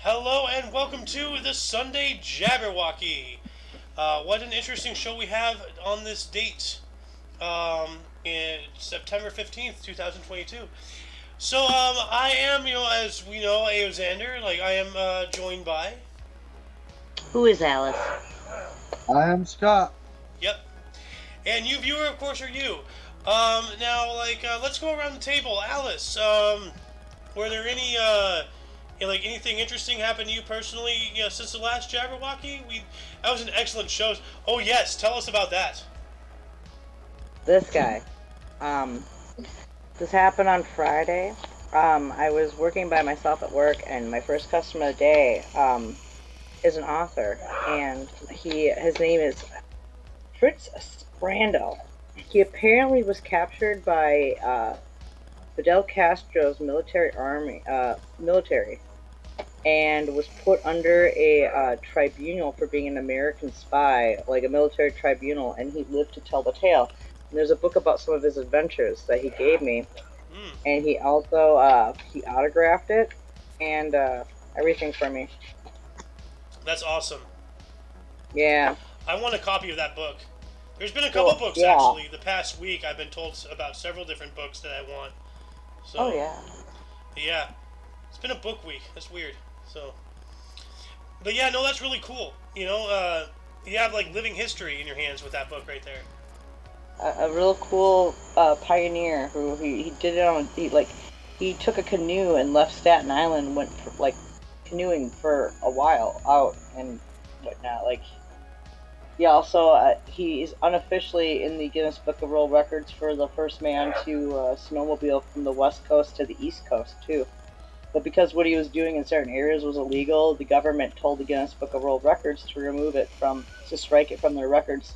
Hello and welcome to the Sunday Jabberwocky. What an interesting show we have on this date, in September 15th, 2022. I am, as we know, Aoxander. I am joined by. Who is Alice? I am Scott. Yep. And you, viewer, of course, are you. Let's go around the table. Alice, were there any, anything interesting happened to you personally, since the last Jabberwocky? That was an excellent show. Oh yes, tell us about that. This guy. Um, this happened on Friday. I was working by myself at work, and my first customer of the day is an author, and his name is Fritz Sprandel. He apparently was captured by Fidel Castro's military, and was put under a tribunal for being an American spy, like a military tribunal, and he lived to tell the tale. And there's a book about some of his adventures that he gave me, Hmm, and he also he autographed it and everything for me. that's awesome. Yeah. I want a copy of that book. There's been a couple Well, books yeah. actually. The past week, I've been told about several different books that I want. Oh So yeah. yeah, it's been a book week. That's weird. So, but yeah, no, that's really cool. You have like living history in your hands with that book right there. A real cool pioneer who he did it on he took a canoe and left Staten Island and went for, canoeing for a while out and whatnot. He also he's unofficially in the Guinness Book of World Records for the first man to snowmobile from the west coast to the east coast too. But because what he was doing in certain areas was illegal, the government told the Guinness Book of World Records to strike it from their records.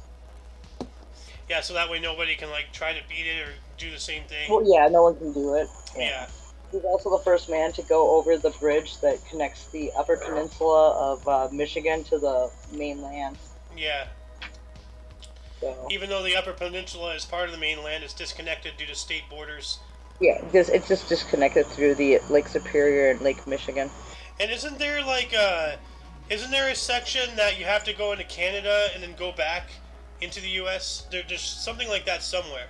Yeah, so that way nobody can like try to beat it or do the same thing. Well, yeah, no one can do it. Yeah. Yeah, He's also the first man to go over the bridge that connects the Upper Peninsula of Michigan to the mainland. yeah. So Even though the Upper Peninsula is part of the mainland, it's disconnected due to state borders. yeah, it's just disconnected through the Lake Superior and Lake Michigan. And isn't there a section that you have to go into Canada and then go back into the U.S.? There's something like that somewhere.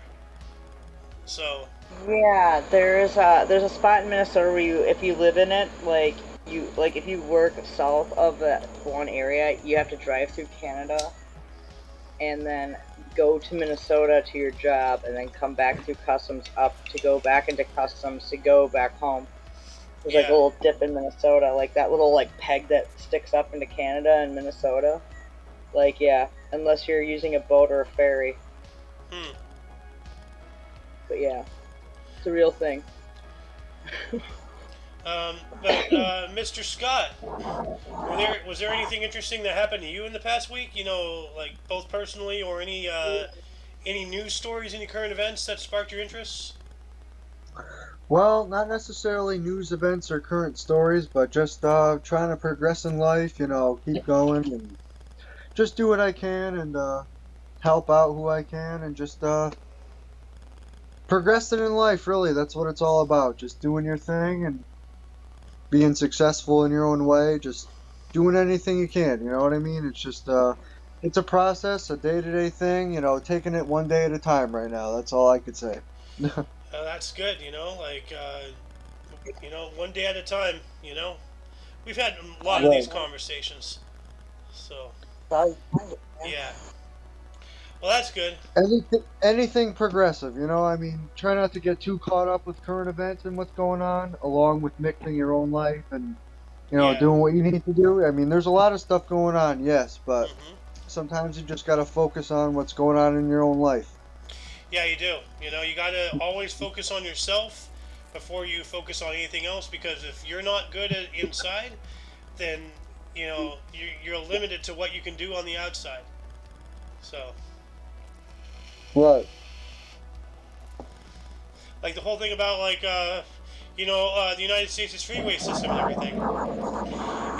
So Yeah, there's a spot in Minnesota where if you live in it, if you work south of that one area, you have to drive through Canada and then go to Minnesota to your job and then come back through customs up to go back into customs to go back home. There's like a yeah. little dip in Minnesota, like that little peg that sticks up into Canada and Minnesota. Yeah, unless you're using a boat or a ferry. Hmm. But yeah, it's a real thing. But Mr. Scott, was there anything interesting that happened to you in the past week? Like both personally or any news stories, any current events that sparked your interest? Well, not necessarily news events or current stories, but just trying to progress in life, keep going and just do what I can and help out who I can and just progressing in life, really. That's what it's all about. Just doing your thing and being successful in your own way, just doing anything you can, you know what I mean? It's just it's a process, a day-to-day thing, taking it one day at a time right now. That's all I could say. That's good. One day at a time. We've had a lot of these Right. conversations. So That's how you find it, man. yeah. Well, that's good. Anything progressive, I mean, try not to get too caught up with current events and what's going on, along with mixing your own life and, Yeah. doing what you need to do. I mean, there's a lot of stuff going on, yes, but Hmm. sometimes you just got to focus on what's going on in your own life. Yeah, you do. You gotta always focus on yourself before you focus on anything else. Because if you're not good at inside, then you're limited to what you can do on the outside. So, Right. like the whole thing about the United States' freeway system and everything.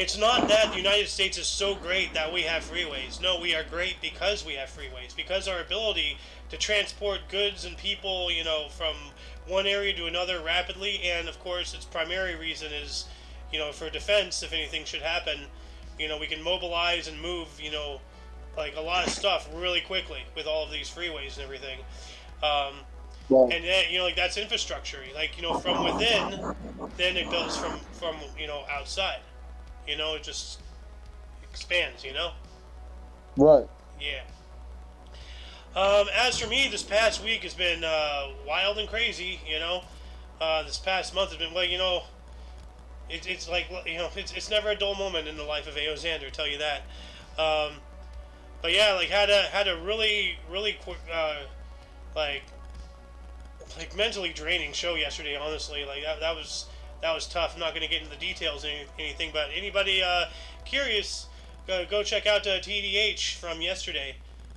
It's not that the United States is so great that we have freeways. No, we are great because we have freeways. Because our ability to transport goods and people, from one area to another rapidly, and of course, its primary reason is for defense, if anything should happen, we can mobilize and move, like a lot of stuff really quickly with all of these freeways and everything. Um, Right. and then, like that's infrastructure. Like, from within, then it builds from outside. It just expands. Right. Yeah. As for me, this past week has been wild and crazy. This past month has been it's like it's never a dull moment in the life of Aoxander. Tell you that. Um, but yeah, like had a really quick like mentally draining show yesterday. Honestly, like that was tough. I'm not going to get into the details or anything, but anybody curious, go check out TDH from yesterday,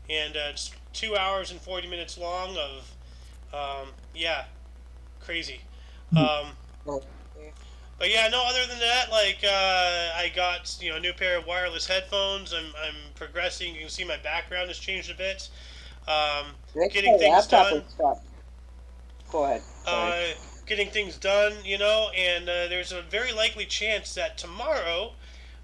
and it's 2 hours and 40 minutes long of yeah, crazy. Um, but yeah, no. Other than that, like I got a new pair of wireless headphones. I'm progressing. You can see my background has changed a bit. Getting things done. Go ahead. Sorry. Getting things done, and there's a very likely chance that tomorrow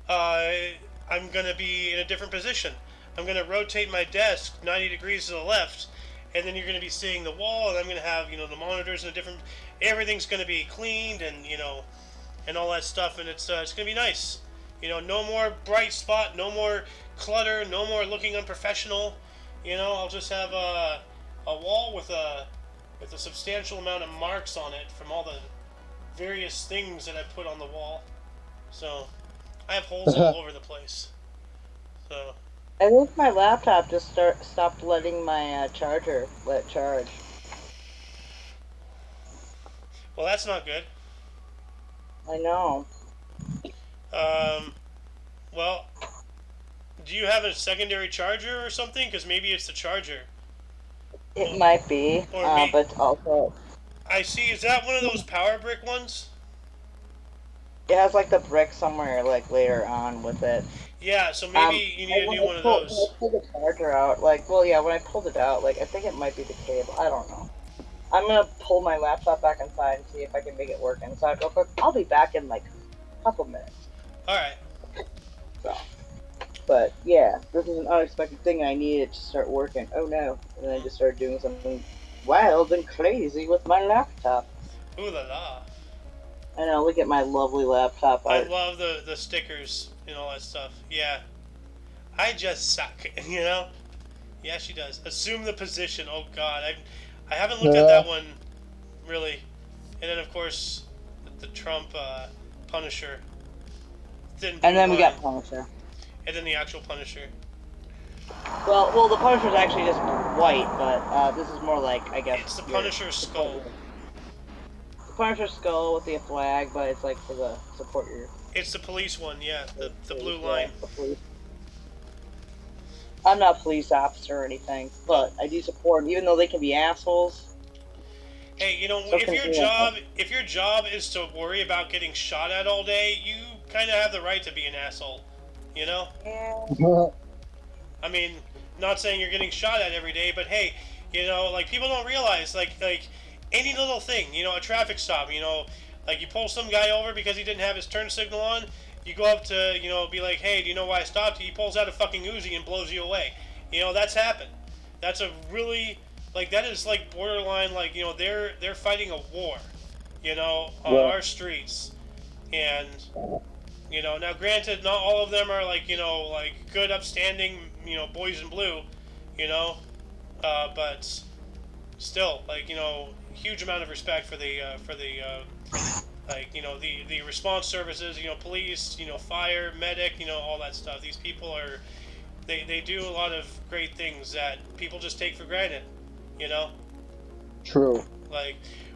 I'm going to be in a different position. I'm going to rotate my desk 90 degrees to the left, and then you're going to be seeing the wall, and I'm going to have, the monitors in a different... Everything's going to be cleaned and, and all that stuff, and it's going to be nice. No more bright spot, no more clutter, no more looking unprofessional. I'll just have a wall with a substantial amount of marks on it from all the various things that I put on the wall. So I have holes all over the place. So I think my laptop just stopped letting my charger let charge. well, that's not good. I know. Well, do you have a secondary charger or something? Because maybe it's the charger. It might be, but also I see. Is that one of those power brick ones? it has like the brick somewhere like later on with it. Yeah. So maybe you need a new one of those. When I pulled the charger out, when I pulled it out, I think it might be the cable. I don't know. I'm gonna pull my laptop back inside and see if I can make it work inside real quick. I'll be back in like a couple minutes. All right. So, but yeah, this is an unexpected thing. I needed to start working. Oh no! And then I just started doing something wild and crazy with my laptop. Ooh la la. I know. Look at my lovely laptop I art. love the stickers and all that stuff. Yeah. I just suck. Yeah, she does. Assume the position. Oh God, I haven't looked at that one really. And then of course the Trump Punisher. And then we got Punisher. And then the actual Punisher. Well, the Punisher's actually just white, but this is more like, I guess... It's the Punisher skull. The Punisher skull with the flag, but it's like for the support your... It's the police one, yeah. The blue line. I'm not a police officer or anything, but I do support them, even though they can be assholes. Hey, if your job is to worry about getting shot at all day, you kind of have the right to be an asshole. Yeah. I mean, not saying you're getting shot at every day, but hey, people don't realize, like any little thing, a traffic stop, like you pull some guy over because he didn't have his turn signal on, you go up to, be like, hey, do you know why I stopped you? He pulls out a fucking Uzi and blows you away. That's happened. That's a really, that is like borderline, they're fighting a war, on our streets. And, now granted, not all of them are good, upstanding, boys in blue, but still, huge amount of respect for the the response services, police, fire, medic, all that stuff. These people are, they do a lot of great things that people just take for granted, True.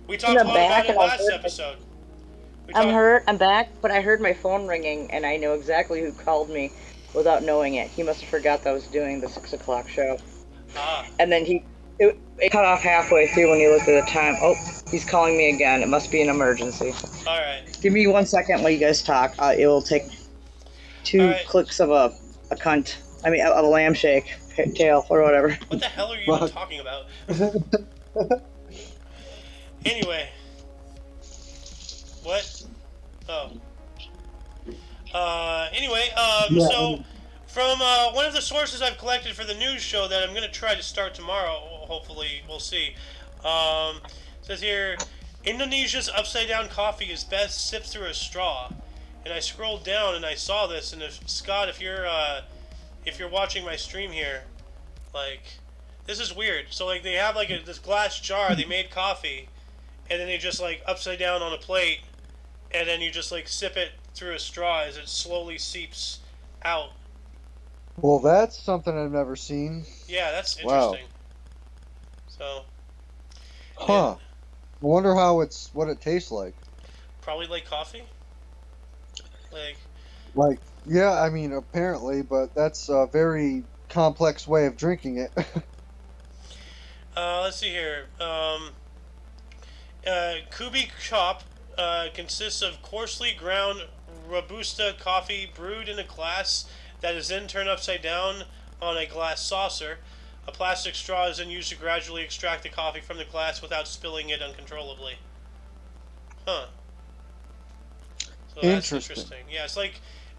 We talked a lot about it last episode. I'm back, but I heard my phone ringing, and I know exactly who called me without knowing it. He must have forgot that I was doing the 6 o'clock show. And then it cut off halfway through when he looked at the time. Oh, he's calling me again. It must be an emergency. All right. Give me 1 second while you guys talk. It will take 2 clicks of a cunt. I mean, a lamb shake, tail, or whatever. What the hell are you even talking about? Anyway. What? Oh. Anyway, Yeah. so from one of the sources I've collected for the news show that I'm going to try to start tomorrow, hopefully, we'll see. Says here, Indonesia's upside down coffee is best sipped through a straw. And I scrolled down and I saw this. And if Scott, if you're watching my stream here, like, this is weird. So like they have like this glass jar. They made coffee, and then they just like upside down on a plate, and then you just like sip it through a straw as it slowly seeps out. Well, that's something I've never seen. Yeah, that's Wow. interesting. So, Huh. I wonder what it tastes like. probably like coffee. Like, Like, yeah, I mean, apparently, but that's a very complex way of drinking it. let's see here. Kubi Chop consists of coarsely ground Robusta coffee brewed in a glass that is then turned upside down on a glass saucer. A plastic straw is then used to gradually extract the coffee from the glass without spilling it uncontrollably. Huh. So that's interesting. Yeah,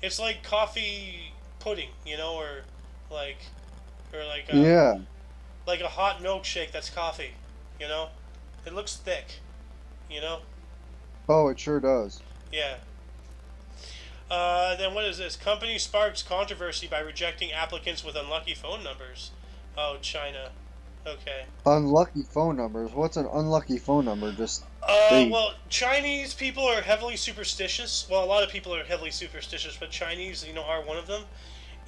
it's like coffee pudding, you know, like or like a, Yeah. like a hot milkshake that's coffee, you know. It looks thick, you know. Oh, it sure does. Yeah. Then what is this? Company sparks controversy by rejecting applicants with unlucky phone numbers. Oh, China. Okay. Unlucky phone numbers. What's an unlucky phone number? Just they. Well, Chinese people are heavily superstitious. Well, a lot of people are heavily superstitious, but Chinese, are one of them.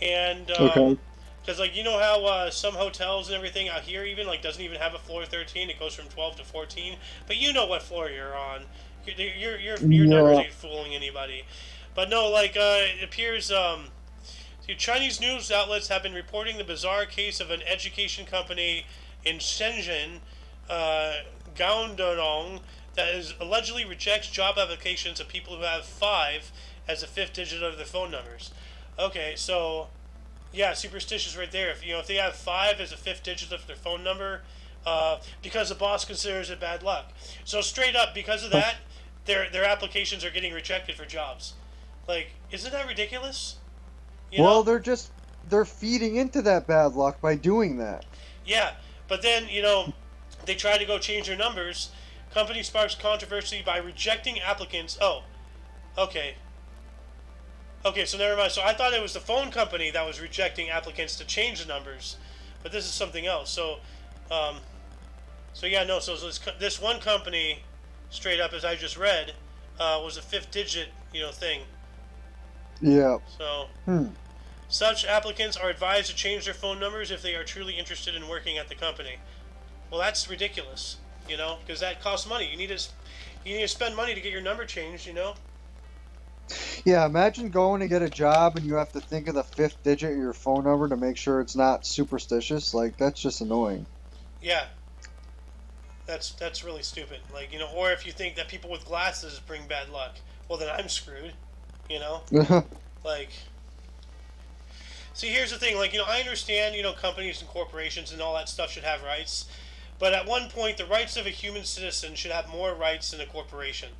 And Okay. because like you know how some hotels and everything out here even like doesn't even have a floor 13. It goes from 12 to 14. But you know what floor you're on. You're not Yeah. really fooling anybody. But no, like it appears Chinese news outlets have been reporting the bizarre case of an education company in Shenzhen, Guangdong, that is allegedly rejects job applications of people who have 5 as the fifth digit of their phone numbers. Okay, so yeah, superstitious right there. If they have 5 as a fifth digit of their phone number, because the boss considers it bad luck. So straight up, because of that, their applications are getting rejected for jobs. Like, isn't that ridiculous? Well, they're feeding into that bad luck by doing that. Yeah, but then, they try to go change their numbers. Company sparks controversy by rejecting applicants. Oh, okay. Okay, so never mind. So I thought it was the phone company that was rejecting applicants to change the numbers, but this is something else. So yeah, no. So this one company, straight up as I just read, was a fifth digit, thing. Yeah. So Hmm. such applicants are advised to change their phone numbers if they are truly interested in working at the company. Well, that's ridiculous, because that costs money. You need to spend money to get your number changed, Yeah. Imagine going to get a job and you have to think of the fifth digit of your phone number to make sure it's not superstitious. Like that's just annoying. Yeah, that's really stupid. Like, or if you think that people with glasses bring bad luck, well then I'm screwed, Like, see, here's the thing. Like, I understand, companies and corporations and all that stuff should have rights, but at one point, the rights of a human citizen should have more rights than a corporation,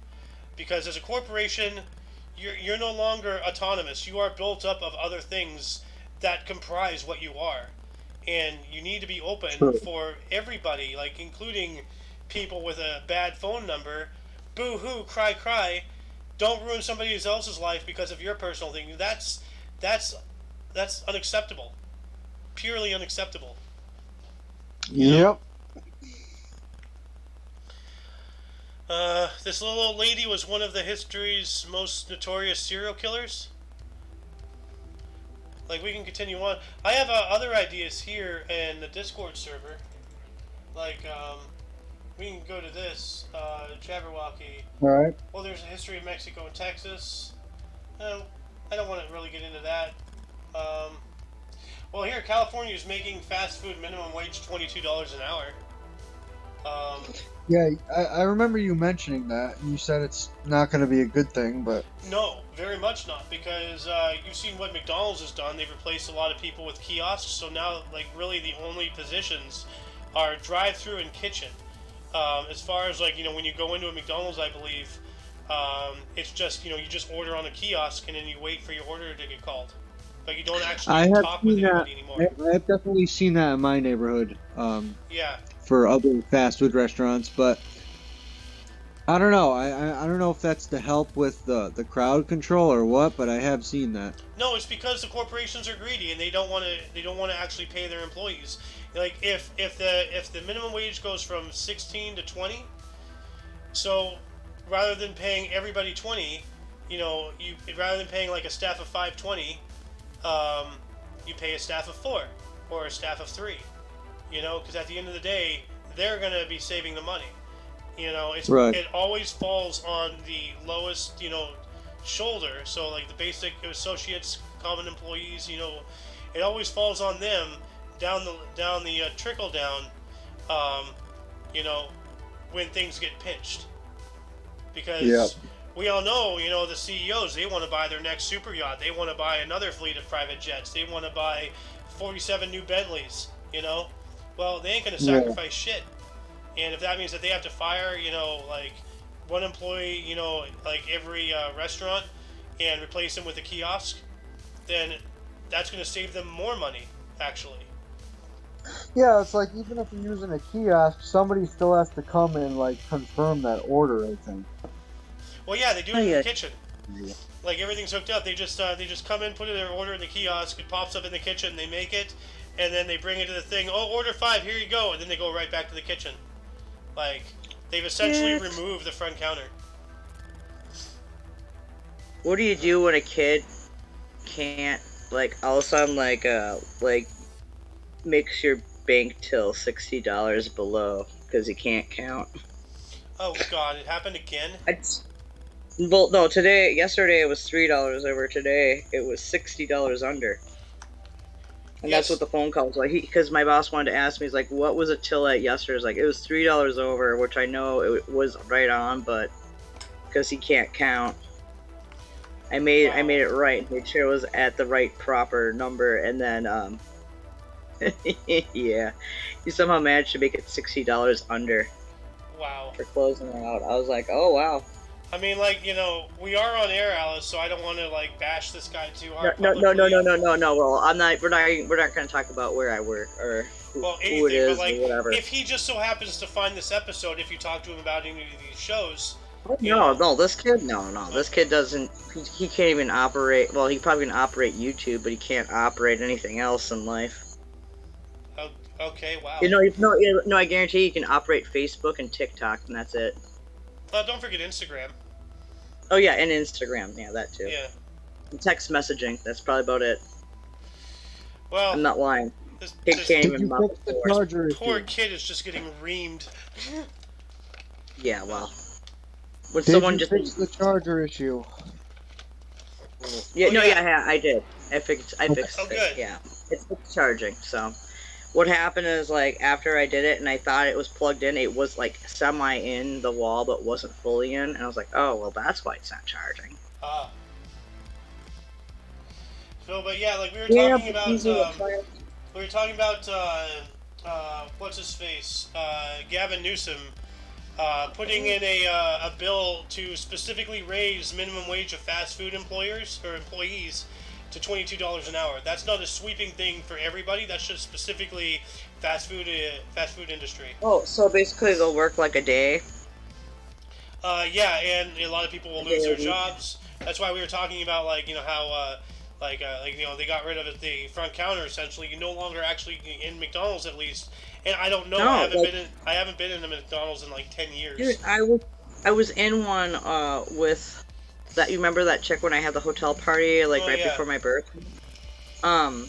because as a corporation, you're no longer autonomous. You are built up of other things that comprise what you are, and you need to be open True. for everybody, like including people with a bad phone number. Boo hoo, cry cry. Don't ruin somebody else's life because of your personal thing. That's unacceptable. Purely unacceptable. Yep. This little old lady was one of the history's most notorious serial killers. Like, we can continue on. I have other ideas here in the Discord server. Like, we can go to this, Jabberwocky. All right. Well, there's a history of Mexico and Texas. I don't want to really get into that. Well, here, California is making fast food minimum wage $22 an hour. Yeah, I remember you mentioning that, and you said it's not going to be a good thing, but No, very much not, because you've seen what McDonald's has done. They've replaced a lot of people with kiosks, so now, like, really the only positions are drive-through and kitchen. As far as, like, when you go into a McDonald's, I believe, It's just you just order on a kiosk and then you wait for your order to get called. But you don't I actually have talk with seen that. anybody anymore. I've definitely seen that in my neighborhood, Yeah. for other fast food restaurants, but I don't know. I don't know if that's to help with the crowd control or what, but I have seen that. No, it's because the corporations are greedy and they don't want to actually pay their employees. Like if the minimum wage goes from 16 to 20, so rather than paying everybody 20, you rather than paying like a staff of 520, um, you pay a staff of 4 or a staff of 3. Because at the end of the day, they're gonna be saving the money. Right. It always falls on the lowest, shoulder. So like the basic associates, common employees, it always falls on them down the trickle down. Um, you know, when things get pinched, Yeah. because we all know, the CEOs, they want to buy their next super yacht. They want to buy another fleet of private jets. They want to buy 47 new Bentleys. Well, they ain't gonna Yeah. sacrifice shit. And if that means that they have to fire, like one employee, like every restaurant, and replace them with a kiosk, then that's going to save them more money, actually. Yeah, it's like even if you're using a kiosk, somebody still has to come and like confirm that order, I think. Well, yeah, they do Oh, it in the yeah. kitchen. Like everything's hooked up. They just come in, put their order in the kiosk. It pops up in the kitchen. They make it, and then they bring it to the thing. Oh, order 5. Here you go. And then they go right back to the kitchen. Like they've essentially What? removed the front counter. What do you do when a kid can't, like, all of a sudden, like makes your bank till $60 below because he can't count? Oh God, it happened again. Well, no, yesterday it was $3 over. Today it was $60 under. And that's what Yes. the phone call was like. Because my boss wanted to ask me, he's like, "What was it till at yesterday?" It's like it was $3 over, which I know it was right on, but because he can't count, I Wow. made it right, made sure it was at the right proper number, and then yeah, he somehow managed to make it $60 under Wow. for closing it out. I was like, "Oh wow." I mean, like, we are on air, Alice, so I don't want to like bash this guy too No, hard no, no, no, publicly. no, no, no, no. Well, I'm not. We're not going to talk about where I work or Well, who it anything, but is or like, whatever. if he just so happens to find this episode, if you talk to him about any of these shows, Oh, you no, know, no, this kid, no, uh, this kid doesn't. He can't even operate. Well, he probably can operate YouTube, but he can't operate anything else in life. okay, wow. No, I guarantee he can operate Facebook and TikTok, and that's it. Don't forget Instagram. Oh yeah, and Instagram, yeah, that too. Yeah. And text messaging, that's probably about it. Well, I'm not lying. this Kid this can't Did even you mop fix the the floors. charger poor issue? kid is just getting reamed. Yeah, well, when Did someone you just fix the charger issue? yeah, Oh no, yeah. yeah, I did. I Okay. fixed Oh it. good. Yeah, it's charging. So, what happened is like after I did it and I thought it was plugged in, it was like semi in the wall but wasn't fully in, and I was like, oh well, that's why it's not charging. Ah. So, but yeah, like we were Yeah, talking but about, usually it's like, what's his face, Gavin Newsom, putting in a bill to specifically raise minimum wage of fast food employers or employees to $22 an hour. That's not a sweeping thing for everybody. That's just specifically fast food industry. oh, so basically they'll work like a day, Yeah, and a lot of people will a day lose a their week. jobs. That's why we were talking about like how they got rid of the front counter essentially. You no longer actually in McDonald's at least. And I don't know. No, like, I haven't been in a McDonald's in like 10 dude, years. I was in one with that. You remember that chick when I had the hotel party like Oh right yeah, before my birthday? Um,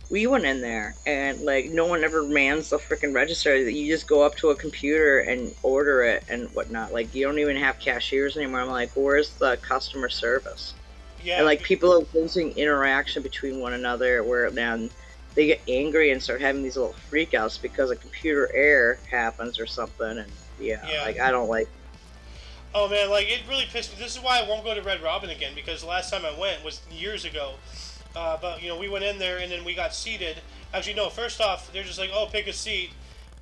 we went in there and like no one ever mans the freaking register. That you just go up to a computer and order it and whatnot. Like you don't even have cashiers anymore. I'm like, where's the customer service? And yeah. like people are losing interaction between one another, where then they get angry and start having these little freakouts because a computer error happens or something. And yeah, Yeah. like I don't like. Oh man, like it really pissed me. This is why I won't go to Red Robin again because the last time I went was years ago. But we went in there and then we got seated. Actually, no. First off, they're just like, "Oh, pick a seat,"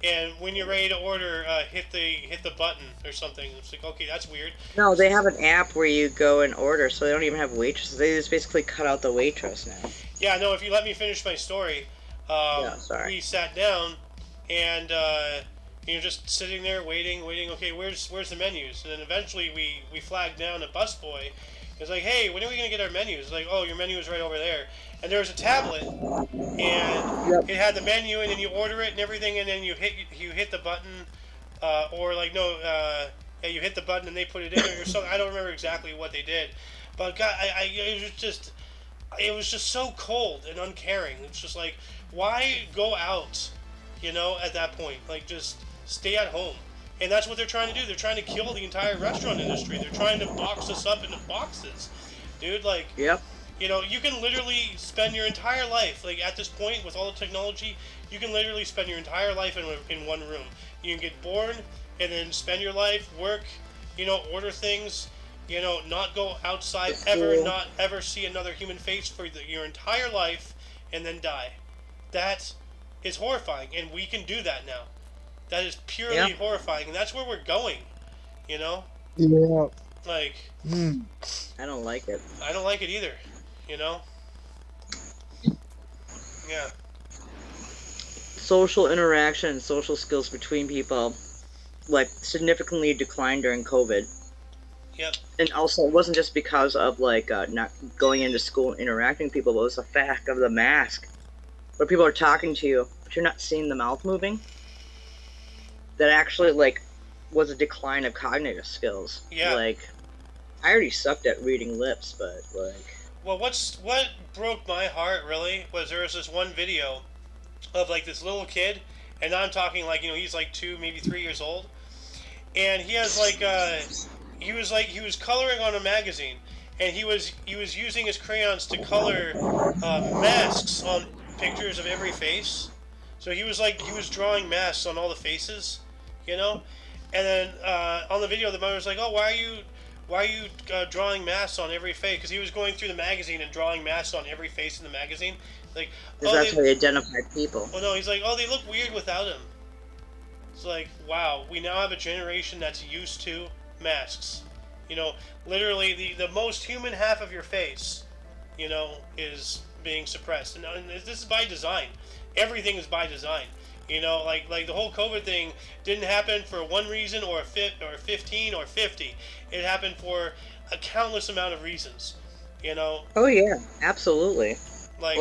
and when you're ready to order, hit the button or something. It's like, okay, that's weird. No, they have an app where you go and order, so they don't even have waitresses. They just basically cut out the waitress now. Yeah, no. If you let me finish my story, Yeah, sorry. we sat down, and you're just sitting there waiting. Okay, where's the menus? And then eventually we flagged down a busboy. It's like, hey, when are we gonna get our menus? It's like, oh, your menu is right over there. And there was a tablet, and Yep. it had the menu, and then you order it and everything, and then you hit the button, or like no, yeah, you hit the button and they put it in or something. I don't remember exactly what they did, but God, it was just so cold and uncaring. It's just like, why go out, at that point? Like, just stay at home. And that's what they're trying to do. They're trying to kill the entire restaurant industry. They're trying to box us up into boxes. Dude, like, Yep. you can literally spend your entire life, like, at this point, with all the technology, you can literally spend your entire life in one room. You can get born, and then spend your life, work, order things, not go outside It's ever, cool. not ever see another human face for your entire life, and then die. That is horrifying, and we can do that now. That is purely Yeah. horrifying, and that's where we're going, Yeah. Like, Hmm. I don't like it. I don't like it either, you know? Yeah. Social interaction and social skills between people, like, significantly declined during COVID. Yep. And also, it wasn't just because of, like, not going into school and interacting with people, but it was the fact of the mask. Where people are talking to you, but you're not seeing the mouth moving. That actually, like, was a decline of cognitive skills. Yeah. Like, I already sucked at reading lips, but, like... Well, what broke my heart, really, was there was this one video of, like, this little kid, and now I'm talking, like, he's, like, 2, maybe 3 years old, and he has, like, he was coloring on a magazine, and he was using his crayons to color masks on pictures of every face. So he was drawing masks on all the faces, and then on the video the mother was like, "Oh, why are you drawing masks on every face?" Because he was going through the magazine and drawing masks on every face in the magazine. Like, Because that's how they identify people. oh no, he's like, "Oh, they look weird without him." It's like, wow, we now have a generation that's used to masks. Literally the most human half of your face, is being suppressed, and this is by design. Everything is by design. Like the whole COVID thing didn't happen for one reason or 15 or 50. It happened for a countless amount of reasons. Oh, yeah, absolutely. Like,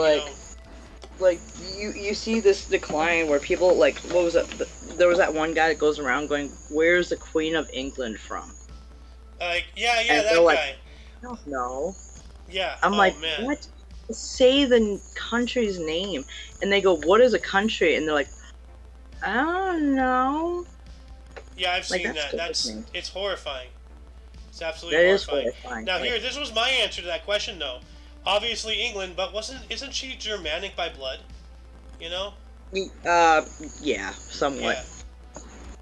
Like, you see this decline where people, like, what was it? There was that one guy that goes around going, "Where's the Queen of England from?" like yeah, And that they're like, guy. I don't know. Yeah. I'm oh like, man. what? Say the country's name. And they go, "What is a country?" And they're like, I don't know. Yeah, I've Like, seen that's that. stupid. It's horrifying. It's absolutely That is horrifying. horrifying. Now Like, here, this was my answer to that question though. Obviously England, but isn't she Germanic by blood? yeah, somewhat. Yeah.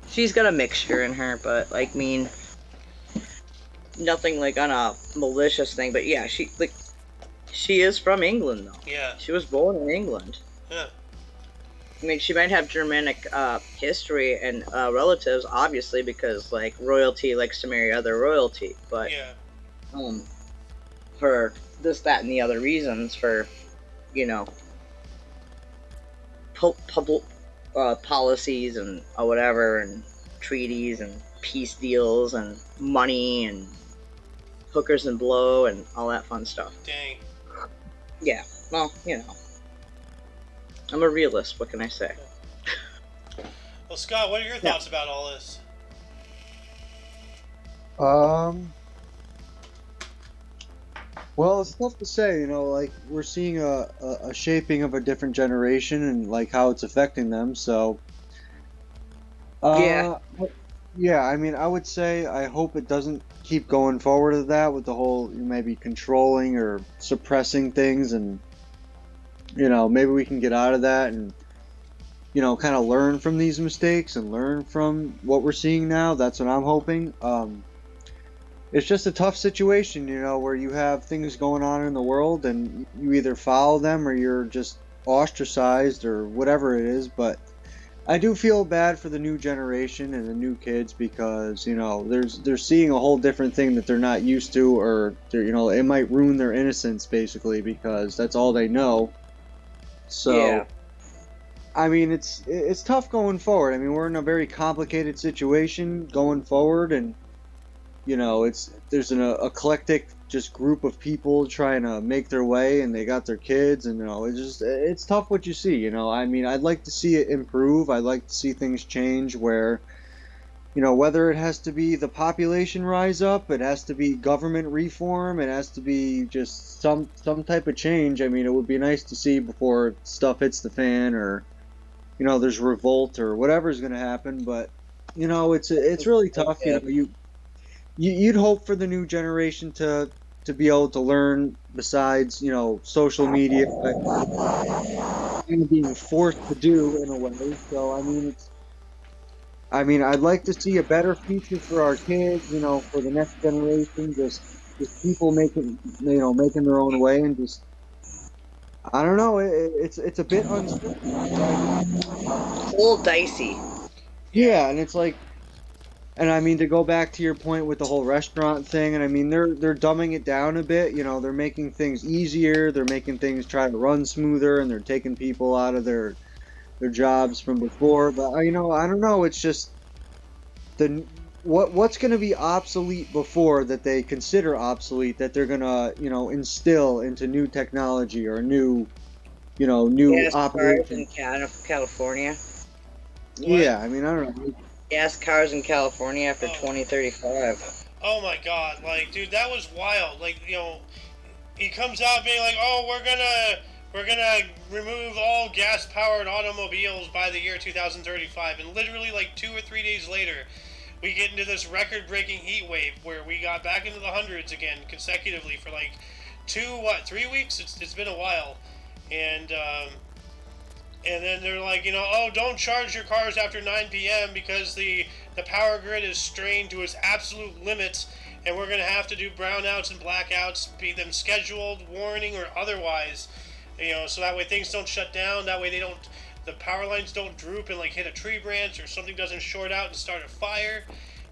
She's got a mixture in her, but, like, nothing, like, on a malicious thing, but yeah, she is from England, though. Yeah. She was born in England. Yeah. I mean, she might have Germanic history and relatives, obviously, because, like, royalty likes to marry other royalty, but Yeah. for this, that, and the other reasons, for, public policies and whatever, and treaties and peace deals and money and hookers and blow and all that fun stuff. Dang. Yeah, well, I'm a realist. What can I say? Well, Scott, what are your thoughts about all this? Well, it's tough to say, like we're seeing a shaping of a different generation and like how it's affecting them. So, Yeah. yeah. I mean, I would say I hope it doesn't keep going forward with that, with the whole maybe controlling or suppressing things, and maybe we can get out of that and kind of learn from these mistakes and learn from what we're seeing now. That's what I'm hoping. It's just a tough situation, where you have things going on in the world and you either follow them or you're just ostracized or whatever it is. But I do feel bad for the new generation and the new kids because they're seeing a whole different thing that they're not used to, or it might ruin their innocence basically because that's all they know. Yeah. So I mean, it's tough going forward. I mean, we're in a very complicated situation going forward, and there's an eclectic just group of people trying to make their way, and they got their kids, and it's tough what you see. I mean, I'd like to see it improve. I'd like to see things change where whether it has to be the population rise up, it has to be government reform, it has to be just some type of change. I mean, it would be nice to see before stuff hits the fan, or there's revolt or whatever's going to happen. But it's really tough. You'd hope for the new generation to be able to learn besides social media, kind of being forced to do in a way. So I mean, I'd like to see a better future for our kids, for the next generation. Just people making their own way, and just I don't know. It's a bit uncertain. A little dicey. Yeah, and it's like, and I mean, to go back to your point with the whole restaurant thing, and I mean, they're dumbing it down a bit. They're making things easier. They're making things try to run smoother, and they're taking people out of their jobs from before. But I don't know. It's just the what's going to be obsolete before that they consider obsolete that they're going to instill into new technology or new Gas cars operation. in California. Yeah, I mean, I don't know. Gas cars in California after 2035. Oh my god, like, dude, that was wild. Like, he comes out being like, oh, we're gonna remove all gas-powered automobiles by the year 2035, and literally like 2 or 3 days later, we get into this record-breaking heat wave where we got back into the hundreds again consecutively for like 3 weeks? It's been a while, and then they're like, oh, don't charge your cars after 9 p.m. because the power grid is strained to its absolute limits, and we're going to have to do brownouts and blackouts, be them scheduled, warning, or otherwise, so that way things don't shut down, that way the power lines don't droop and like hit a tree branch, or something doesn't short out and start a fire.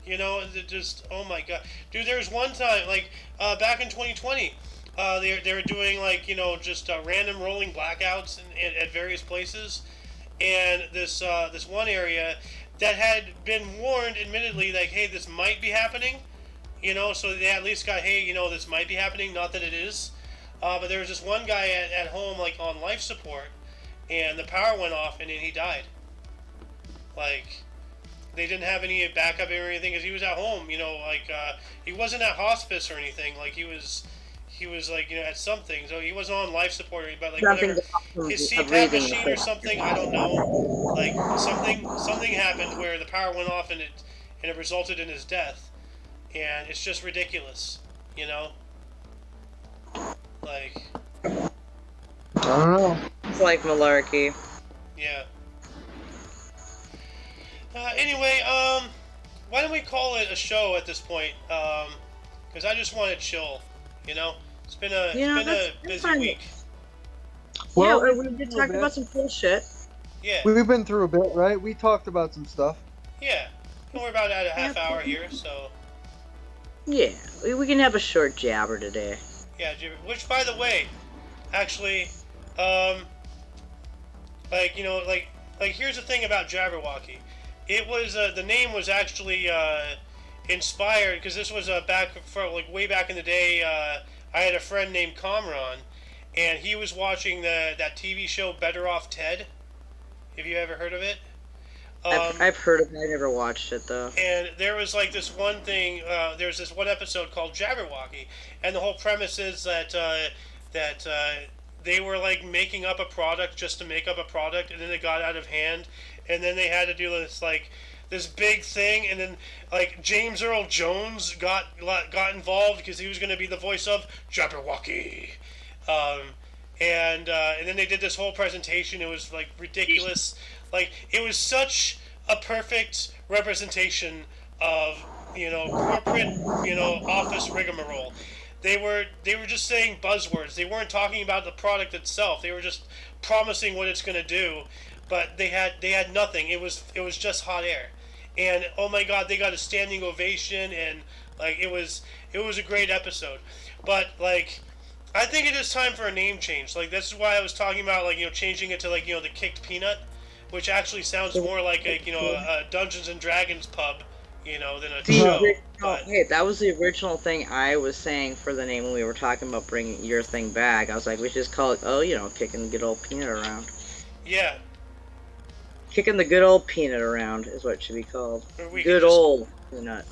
It just, oh my god. Dude, there was one time, like, back in 2020, they were doing like just random rolling blackouts at various places, and this one area that had been warned, admittedly, like, hey, this might be happening, so they at least got, hey, this might be happening, not that it is, but there was this one guy at home, like, on life support, and the power went off, and then he died. Like, they didn't have any backup or anything because he was at home, like, he wasn't at hospice or anything, like, he was like, at something, so he wasn't on life support, but like whatever, his CPAP machine or something, I don't know, like something happened where the power went off and it resulted in his death, and it's just ridiculous, like, I don't know. It's like malarkey. yeah. Anyway, why don't we call it a show at this point? Because I just want to chill, It's been a busy week. Well, yeah, we did talk about some cool shit. Yeah. We've been through a bit, right? We talked about some stuff. Yeah. And we're about at a half hour here, so. Yeah, we can have a short jabber today. Yeah, which, by the way, actually, here's the thing about Jabberwocky. It was, the name was actually, inspired, because this was, way back in the day, I had a friend named Comron, and he was watching that TV show Better Off Ted. Have you ever heard of it? I've heard of it. I never watched it though. And there was like this one thing. There's this one episode called Jabberwocky, and the whole premise is that they were like making up a product just to make up a product, and then it got out of hand, and then they had to do this big thing, and then like James Earl Jones got involved because he was going to be the voice of Jabberwocky, and then they did this whole presentation. It was like ridiculous. Like, it was such a perfect representation of corporate office rigmarole. They were just saying buzzwords. They weren't talking about the product itself. They were just promising what it's going to do. but they had nothing. It was just hot air, and oh my god, they got a standing ovation, and like it was a great episode. But like, I think it is time for a name change. Like this is why I was talking about like changing it to like the Kicked Peanut, which actually sounds more like a Dungeons and Dragons pub, than a show. But Hey, that was the original thing I was saying for the name when we were talking about bringing your thing back. I was like, we should just call it, kicking the good old peanut around. yeah, Kicking the good old peanut around is what it should be called. or we Good could just, old peanut.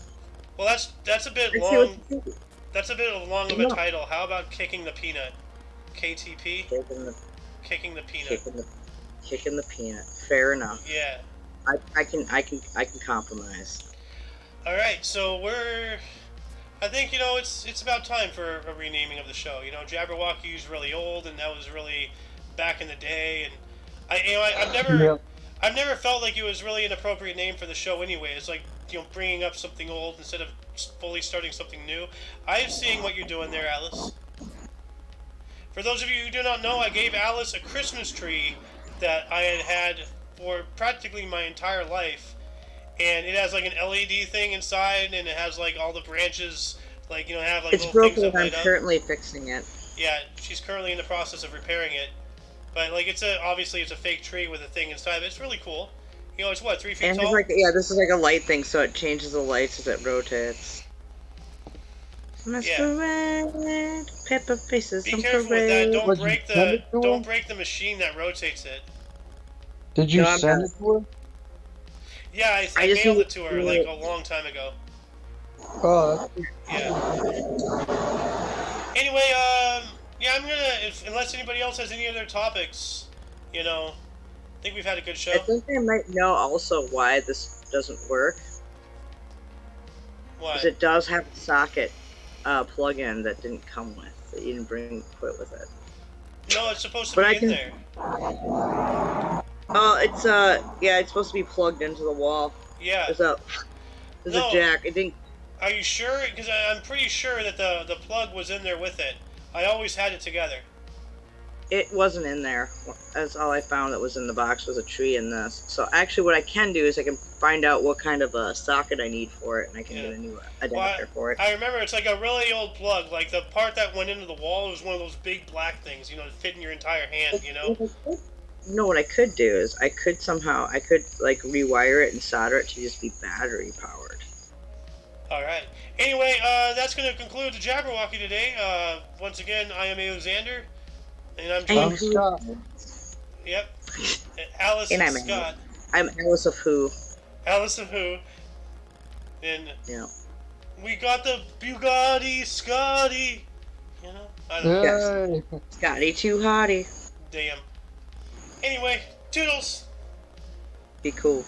well, that's a bit I see what long. you did. That's a bit long of a title. How about Kicking the Peanut? KTP? Kicking the Kicking the Peanut. kicking the peanut. Fair enough. Yeah. I can compromise. All right, so I think it's about time for a renaming of the show. Jabberwocky is really old, and that was really back in the day, and I've never felt like it was really an appropriate name for the show anyway. It's like bringing up something old instead of fully starting something new. I'm seeing what you're doing there, Alice. For those of you who do not know, I gave Alice a Christmas tree that I had for practically my entire life, and it has like an LED thing inside, and it has like all the branches, like have like It's little things broken. that I'm light up. currently fixing it. Yeah, she's currently in the process of repairing it, but like obviously it's a fake tree with a thing inside. But it's really cool. It's what 3 feet And tall. this is like a light thing, so it changes the lights as it rotates. Mr. Red, pepper faces. Be careful with that. Don't break the machine that rotates it. Did you send it to her? Yeah, I mailed it to her like a long time ago. Oh, Yeah. Anyway, yeah, I'm gonna. Unless anybody else has any other topics, I think we've had a good show. I think I might know also why this doesn't work. Why? Because it does have a socket plug-in that didn't come with. That you didn't put with it. No, it's supposed to be in there. Oh, it's it's supposed to be plugged into the wall. Yeah. There's a jack. It didn't. Are you sure? Because I'm pretty sure that the plug was in there with it. I always had it together. It wasn't in there. That's all I found that was in the box was a tree and this. So actually what I can do is I can find out what kind of a socket I need for it, and I can get a new adapter for it. I remember it's like a really old plug. Like the part that went into the wall was one of those big black things, to fit in your entire hand, No, what I could do is I could like rewire it and solder it to just be battery powered. Alright. Anyway, that's going to conclude the Jabberwocky today. Once again, I am Alexander. And I'm Scott. Yep. Alice and Scott. I'm Alice of Who. Alice of Who. And yeah. We got the Bugatti Scotty. I don't know. Yay. Yes. Scotty too hottie. Damn. Anyway, toodles. Be cool.